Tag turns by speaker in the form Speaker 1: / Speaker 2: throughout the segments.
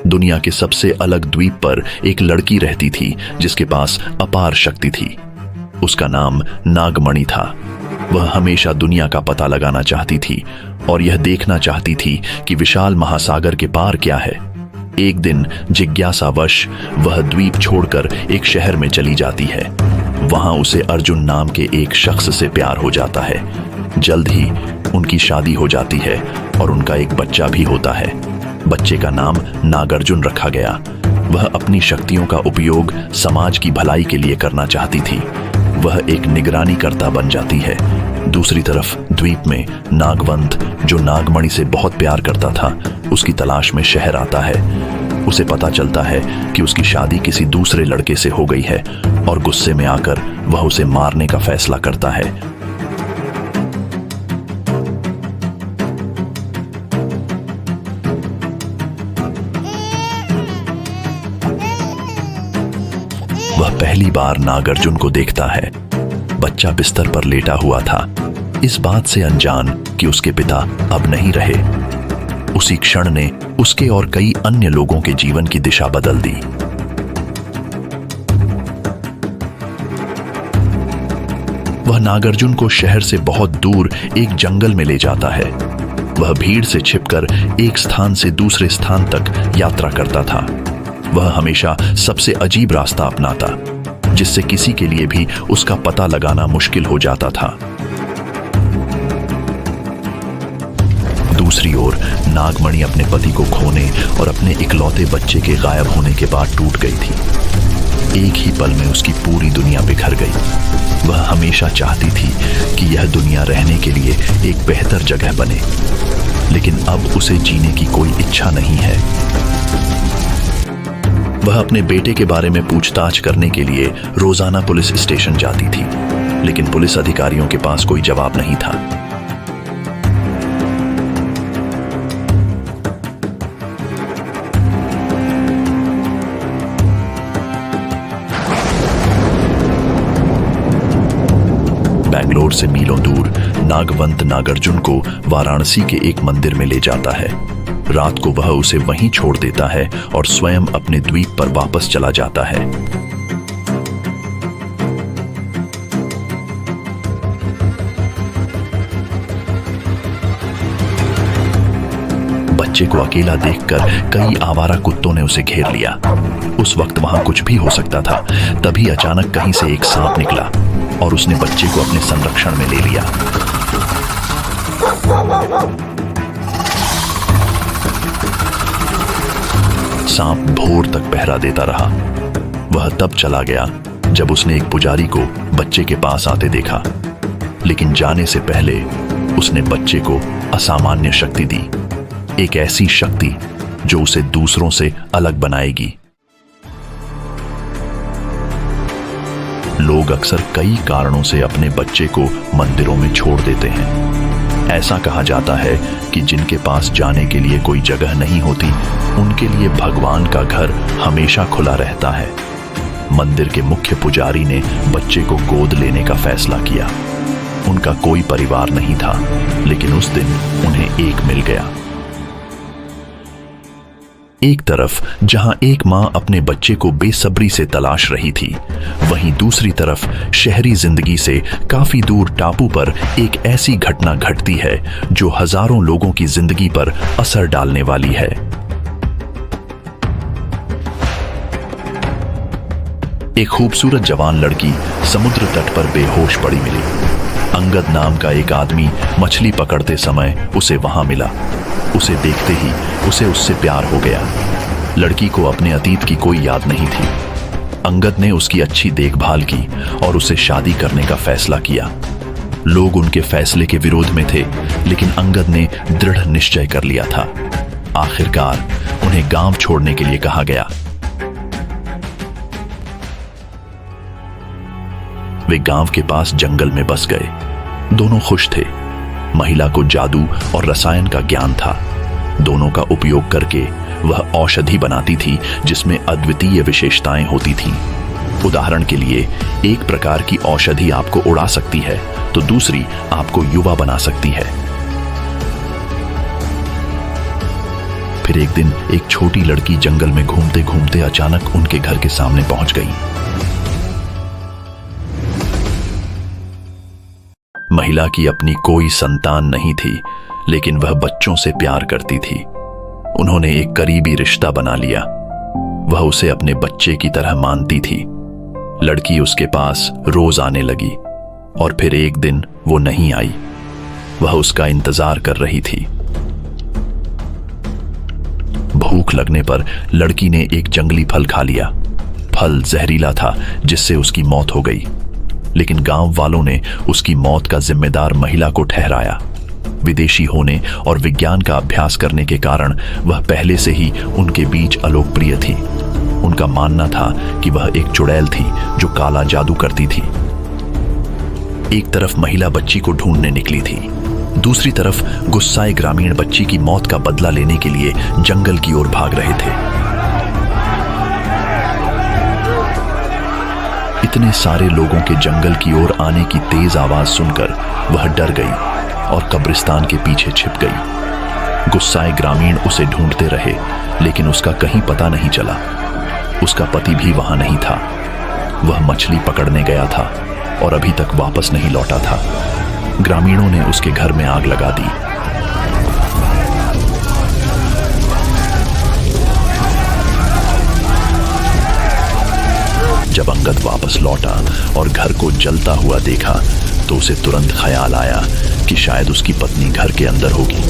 Speaker 1: दुनिया के सबसे अलग द्वीप पर एक लड़की रहती थी जिसके पास अपार शक्ति थी। उसका नाम नागमणि था। वह हमेशा दुनिया का पता लगाना चाहती थी और यह देखना चाहती थी कि विशाल महासागर के पार क्या है। एक दिन जिज्ञासावश वह द्वीप छोड़कर एक शहर में चली जाती है। वहां उसे अर्जुन नाम के एक शख्स से प्यार हो जाता है। जल्द ही उनकी शादी हो जाती है और उनका एक बच्चा भी होता है। बच्चे का नाम नागार्जुन रखा गया। वह अपनी शक्तियों का उपयोग समाज की भलाई के लिए करना चाहती थी। वह एक निगरानीकर्ता बन जाती है। दूसरी तरफ द्वीप में नागवंत, जो नागमणि से बहुत प्यार करता था, उसकी तलाश में शहर आता है। उसे पता चलता है कि उसकी शादी किसी दूसरे लड़के से हो गई है और गुस्से में आकर वह उसे मारने का फैसला करता है। वह पहली बार नागार्जुन को देखता है। बच्चा बिस्तर पर लेटा हुआ था, इस बात से अनजान कि उसके पिता अब नहीं रहे। उसी क्षण ने उसके और कई अन्य लोगों के जीवन की दिशा बदल दी। वह नागार्जुन को शहर से बहुत दूर एक जंगल में ले जाता है। वह भीड़ से छिपकर एक स्थान से दूसरे स्थान तक यात्रा करता था। वह हमेशा सबसे अजीब रास्ता अपनाता, जिससे किसी के लिए भी उसका पता लगाना मुश्किल हो जाता था। दूसरी ओर नागमणि अपने पति को खोने और अपने इकलौते बच्चे के गायब होने के बाद टूट गई थी। एक ही पल में उसकी पूरी दुनिया बिखर गई। वह हमेशा चाहती थी कि यह दुनिया रहने के लिए एक बेहतर जगह बने, लेकिन अब उसे जीने की कोई इच्छा नहीं है। वह अपने बेटे के बारे में पूछताछ करने के लिए रोजाना पुलिस स्टेशन जाती थी, लेकिन पुलिस अधिकारियों के पास कोई जवाब नहीं था। बेंगलोर से मीलों दूर नागवंत नागार्जुन को वाराणसी के एक मंदिर में ले जाता है। रात को वह उसे वहीं छोड़ देता है और स्वयं अपने द्वीप पर वापस चला जाता है। बच्चे को अकेला देखकर कई आवारा कुत्तों ने उसे घेर लिया। उस वक्त वहां कुछ भी हो सकता था। तभी अचानक कहीं से एक सांप निकला और उसने बच्चे को अपने संरक्षण में ले लिया। सांप भोर तक पहरा देता रहा। वह तब चला गया जब उसने एक पुजारी को बच्चे के पास आते देखा, लेकिन जाने से पहले उसने बच्चे को असामान्य शक्ति दी, एक ऐसी शक्ति जो उसे दूसरों से अलग बनाएगी। लोग अक्सर कई कारणों से अपने बच्चे को मंदिरों में छोड़ देते हैं। ऐसा कहा जाता है कि जिनके पास जाने के लिए कोई जगह नहीं होती, उनके लिए भगवान का घर हमेशा खुला रहता है। मंदिर के मुख्य पुजारी ने बच्चे को गोद लेने का फैसला किया। उनका कोई परिवार नहीं था, लेकिन उस दिन उन्हें एक मिल गया। एक तरफ जहां एक मां अपने बच्चे को बेसब्री से तलाश रही थी, वहीं दूसरी तरफ शहरी जिंदगी से काफी दूर टापू पर एक ऐसी घटना घटती है जो हजारों लोगों की जिंदगी पर असर डालने वाली है। एक खूबसूरत जवान लड़की समुद्र तट पर बेहोश पड़ी मिली। अंगद नाम का एक आदमी मछली पकड़ते समय उसे वहां मिला। उसे देखते ही उसे उससे प्यार हो गया। लड़की को अपने अतीत की कोई याद नहीं थी। अंगद ने उसकी अच्छी देखभाल की और उसे शादी करने का फैसला किया। लोग उनके फैसले के विरोध में थे, लेकिन अंगद ने दृढ़ निश्चय कर लिया था। आखिरकार उन्हें गांव छोड़ने के लिए कहा गया। वे गांव के पास जंगल में बस गए। दोनों खुश थे। महिला को जादू और रसायन का ज्ञान था। दोनों का उपयोग करके वह औषधि बनाती थी जिसमें अद्वितीय विशेषताएं होती थीं। उदाहरण के लिए, एक प्रकार की औषधि आपको उड़ा सकती है तो दूसरी आपको युवा बना सकती है। फिर एक दिन एक छोटी लड़की जंगल में घूमते घूमते अचानक उनके घर के सामने पहुंच गई। महिला की अपनी कोई संतान नहीं थी, लेकिन वह बच्चों से प्यार करती थी। उन्होंने एक करीबी रिश्ता बना लिया। वह उसे अपने बच्चे की तरह मानती थी। लड़की उसके पास रोज आने लगी और फिर एक दिन वो नहीं आई। वह उसका इंतजार कर रही थी। भूख लगने पर लड़की ने एक जंगली फल खा लिया। फल जहरीला था, जिससे उसकी मौत हो गई। लेकिन गांव वालों ने उसकी मौत का जिम्मेदार महिला को ठहराया। विदेशी होने और विज्ञान का अभ्यास करने के कारण वह पहले से ही उनके बीच अलोकप्रिय थी। उनका मानना था कि वह एक चुड़ैल थी जो काला जादू करती थी। एक तरफ महिला बच्ची को ढूंढने निकली थी, दूसरी तरफ गुस्साए ग्रामीण बच्ची की मौत का बदला लेने के लिए जंगल की ओर भाग रहे थे। इतने सारे लोगों के जंगल की ओर आने की तेज आवाज सुनकर वह डर गई और कब्रिस्तान के पीछे छिप गई। गुस्साए ग्रामीण उसे ढूंढते रहे, लेकिन उसका कहीं पता नहीं चला। उसका पति भी वहां नहीं था। वह मछली पकड़ने गया था और अभी तक वापस नहीं लौटा था। ग्रामीणों ने उसके घर में आग लगा दी। जब अंगद वापस लौटा और घर को जलता हुआ देखा तो उसे तुरंत ख्याल आया कि शायद उसकी पत्नी घर के अंदर होगी।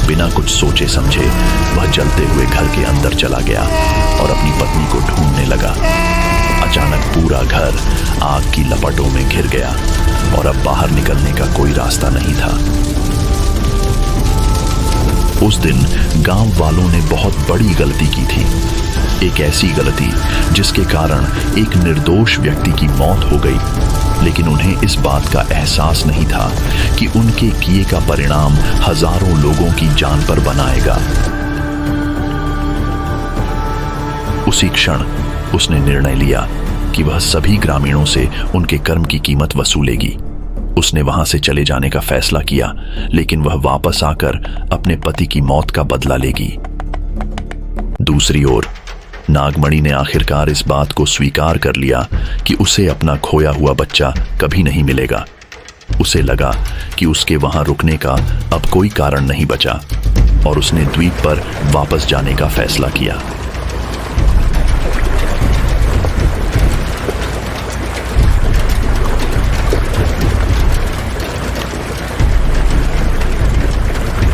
Speaker 1: बिना कुछ सोचे समझे वह जलते हुए घर के अंदर चला गया और अपनी पत्नी को ढूंढने लगा। अचानक पूरा घर आग की लपटों में घिर गया और अब बाहर निकलने का कोई रास्ता नहीं था। उस दिन गांव वालों ने बहुत बड़ी गलती की थी। एक ऐसी गलती जिसके कारण एक निर्दोष व्यक्ति की मौत हो गई, लेकिन उन्हें इस बात का एहसास नहीं था कि उनके किए का परिणाम हजारों लोगों की जान पर बनाएगा। उसी क्षण उसने निर्णय लिया कि वह सभी ग्रामीणों से उनके कर्म की कीमत वसूलेगी। उसने वहां से चले जाने का फैसला किया, लेकिन वह वापस आकर अपने पति की मौत का बदला लेगी। दूसरी ओर नागमणि ने आखिरकार इस बात को स्वीकार कर लिया कि उसे अपना खोया हुआ बच्चा कभी नहीं मिलेगा। उसे लगा कि उसके वहां रुकने का अब कोई कारण नहीं बचा और उसने द्वीप पर वापस जाने का फैसला किया।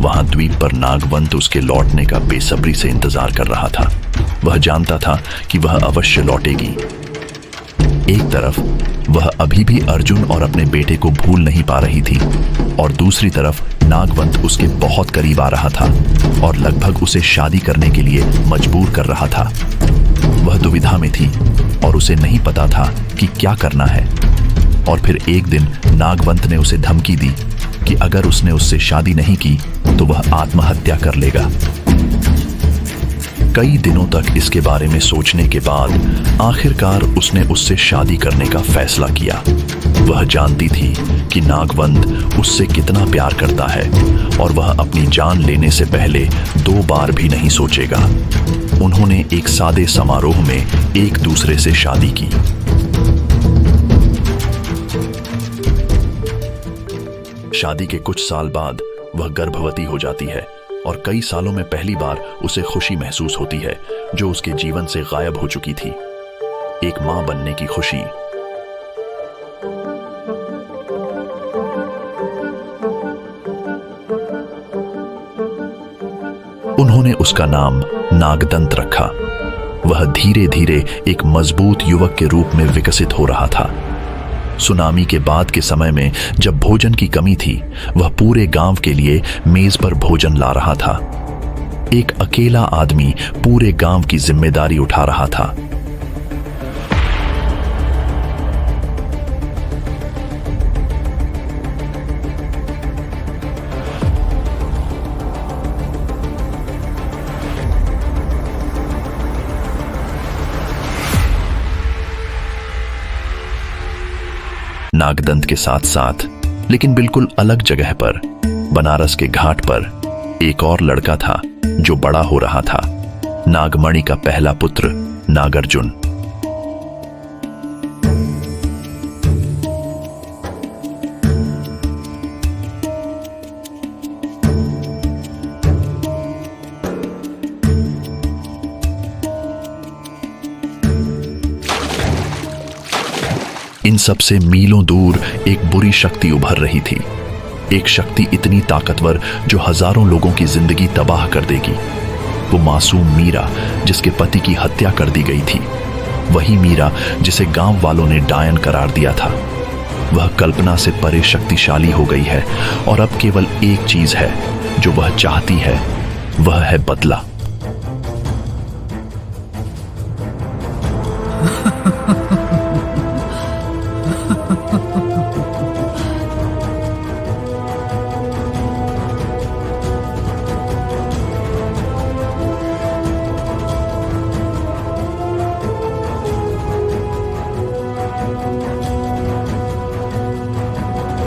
Speaker 1: वहां द्वीप पर नागवंत उसके लौटने का बेसब्री से इंतजार कर रहा था। वह जानता था कि वह अवश्य लौटेगी। एक तरफ वह अभी भी अर्जुन और अपने बेटे को भूल नहीं पा रही थी और दूसरी तरफ नागवंत उसके बहुत करीब आ रहा था और लगभग उसे शादी करने के लिए मजबूर कर रहा था। वह दुविधा में थी और उसे नहीं पता था कि क्या करना है। और फिर एक दिन नागवंत ने उसे धमकी दी कि अगर उसने उससे शादी नहीं की तो वह आत्महत्या कर लेगा। कई दिनों तक इसके बारे में सोचने के बाद आखिरकार उसने उससे शादी करने का फैसला किया। वह जानती थी कि नागवंत उससे कितना प्यार करता है और वह अपनी जान लेने से पहले 2 बार भी नहीं सोचेगा। उन्होंने एक सादे समारोह में एक दूसरे से शादी की। शादी के कुछ साल बाद वह गर्भवती हो जाती है और कई सालों में पहली बार उसे खुशी महसूस होती है जो उसके जीवन से गायब हो चुकी थी। एक मां बनने की खुशी। उन्होंने उसका नाम नागदंत रखा। वह धीरे धीरे एक मजबूत युवक के रूप में विकसित हो रहा था। सुनामी के बाद के समय में जब भोजन की कमी थी, वह पूरे गांव के लिए मेज पर भोजन ला रहा था। एक अकेला आदमी पूरे गांव की जिम्मेदारी उठा रहा था। नागदंत के साथ साथ, लेकिन बिल्कुल अलग जगह पर, बनारस के घाट पर एक और लड़का था जो बड़ा हो रहा था, नागमणि का पहला पुत्र नागार्जुन। इन सब से मीलों दूर एक बुरी शक्ति उभर रही थी, एक शक्ति इतनी ताकतवर जो हजारों लोगों की जिंदगी तबाह कर देगी। वो मासूम मीरा, जिसके पति की हत्या कर दी गई थी, वही मीरा जिसे गांव वालों ने डायन करार दिया था। वह कल्पना से परे शक्तिशाली हो गई है और अब केवल एक चीज है जो वह चाहती है, वह है बदला।